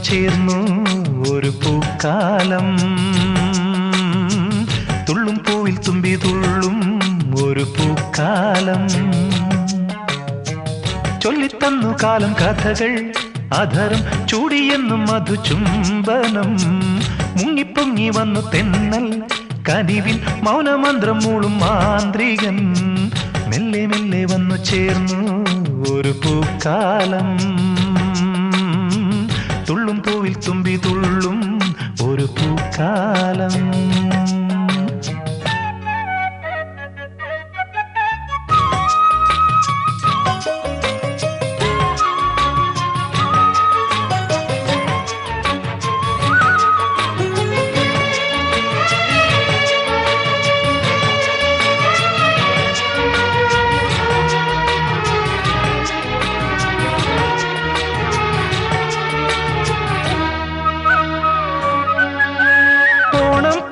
ചേർന്നു ഒരു പൂക്കാലം. തുള്ളും പൂവിൽ തുമ്പി തുള്ളും ഒരു പൂക്കാലം. ചൊല്ലിത്തന്നു കാലം കഥകൾ അധരം ചൂടിയെന്നും മധുചുംബനം. മുങ്ങിപ്പൊങ്ങി വന്നു തെന്നൽ കനിവിൻ മൗനമന്ത്രം മൂളും മാന്ത്രികൻ. മെല്ലെ മെല്ലെ വന്നു ചേർന്നു ഒരു പൂക്കാലം. തുള്ളും പൂവിൽ തുമ്പി തുള്ളും ഒരു പൂക്കാലം.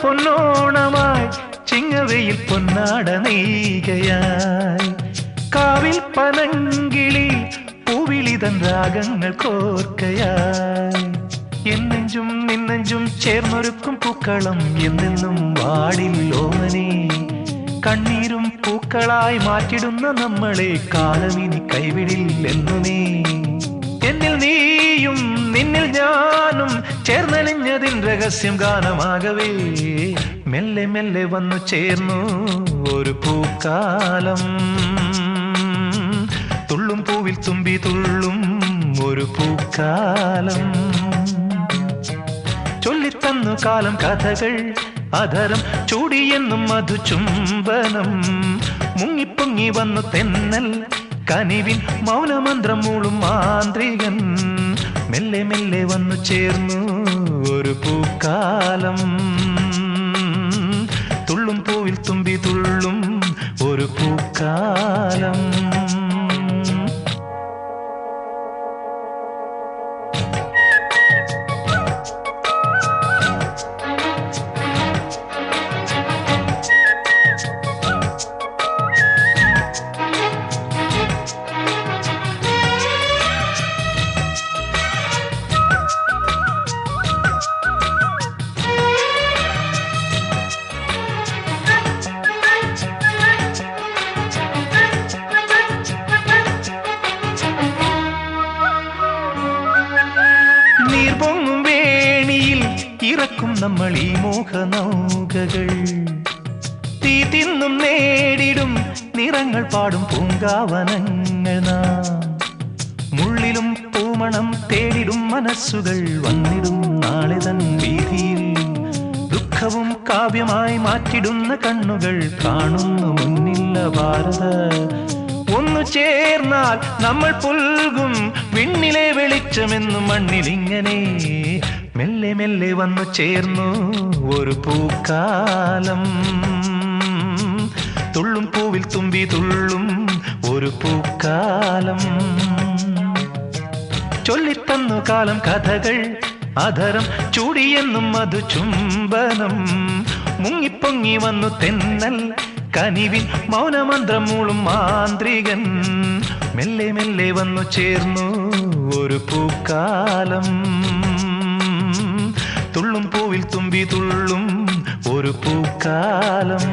പൊന്നോണമായി ചിങ്ങവയിൽ പൊന്നാട നെയ്കയായി കാവിൽ പനങ്കിളി പൂവിളിതൻ രാഗങ്ങൾ കോർക്കയായി. എന്നെഞ്ചും നിന്നെഞ്ചും ചേർന്നൊരുക്കും പൂക്കളം എന്നെന്നും വാടില്ലോമനെ. കണ്ണീരും പൂക്കളായി മാറ്റിടുന്ന നമ്മളെ കാലമിനി കൈവിടില്ലെന്നുമേ. എന്നിൽ നീയും നിന്നിൽ ഞാനും ചേർന്നലിഞ്ഞതിൻ രഹസ്യം ഗാനമാകവേ. മെല്ലെ മെല്ലെ വന്നു ചേർന്നു ഒരു പൂക്കാലം. തുള്ളും പൂവിൽ തുമ്പി തുള്ളും ഒരു പൂക്കാലം. ചൊല്ലിത്തന്നു കാലം കഥകൾ അധരം ചൂടിയെന്നും മധുചുംബനം. മുങ്ങിപ്പൊങ്ങി വന്നു തെന്നൽ കനിവിൻ മൗനമന്ത്രം മൂളും മാന്ത്രികൻ. മെല്ലെ മെല്ലെ വന്നു ചേർന്നു ഒരു പൂക്കാലം. തുള്ളും പൂവിൽ തുമ്പി തുള്ളും ഒരു പൂക്കാലം. നീർപൊങ്ങും വേണിയിൽ ഇറക്കും നമ്മൾ ഈ മോഹനൗകകൾ. തീ തിന്നും നേടിടും നിറങ്ങൾ പാടും പൂങ്കാവനങ്ങൾ നാം. മുള്ളിലും പൂമണം തേടിടും മനസ്സുകൾ വന്നിടും നാളെ തൻ വീതിയിൽ. ദുഃഖവും കാവ്യമായി മാറ്റിടുന്ന കണ്ണുകൾ കാണുന്നു മുന്നില്ല ഭാരത. ഒന്നു ചേർന്നാൽ നമ്മൾ പുൽകും വിണ്ണിലെ വെളിച്ചമെന്നും മണ്ണിലിങ്ങനെ. മെല്ലെ മെല്ലെ വന്നു ചേർന്നു ഒരു പൂക്കാലം. തുള്ളും പൂവിൽ തുമ്പി തുള്ളും ഒരു പൂക്കാലം. ചൊല്ലിത്തന്നു കാലം കഥകൾ അധരം ചൂടിയെന്നും മധുചുംബനം. മുങ്ങിപ്പൊങ്ങി വന്നു തെന്നൽ കനിവിൻ മൗനമന്ത്രം മൂളും മാന്ത്രികൻ. മെല്ലെ മെല്ലെ വന്നു ചേർന്നു ഒരു പൂക്കാലം. തുള്ളും പൂവിൽ തുമ്പി തുള്ളും ഒരു പൂക്കാലം.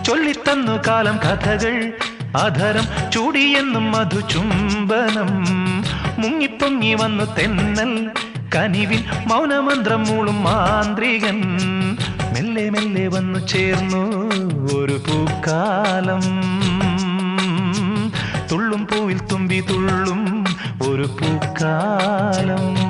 ചൊല്ലിത്തന്നു കാലം കഥകൾ അധരം ചൂടിയെന്നും മധുചുംബനം. മുങ്ങിപ്പൊങ്ങി വന്നു തെന്നൽ കനിവിൻ മൗനമന്ത്രം മൂളും മാന്ത്രികൻ. മെല്ലെ മെല്ലെ വന്നു ചേർന്നു ഒരു പൂക്കാലം. തുള്ളും പൂവിൽ തുമ്പി തുള്ളും ഒരു പൂക്കാലം.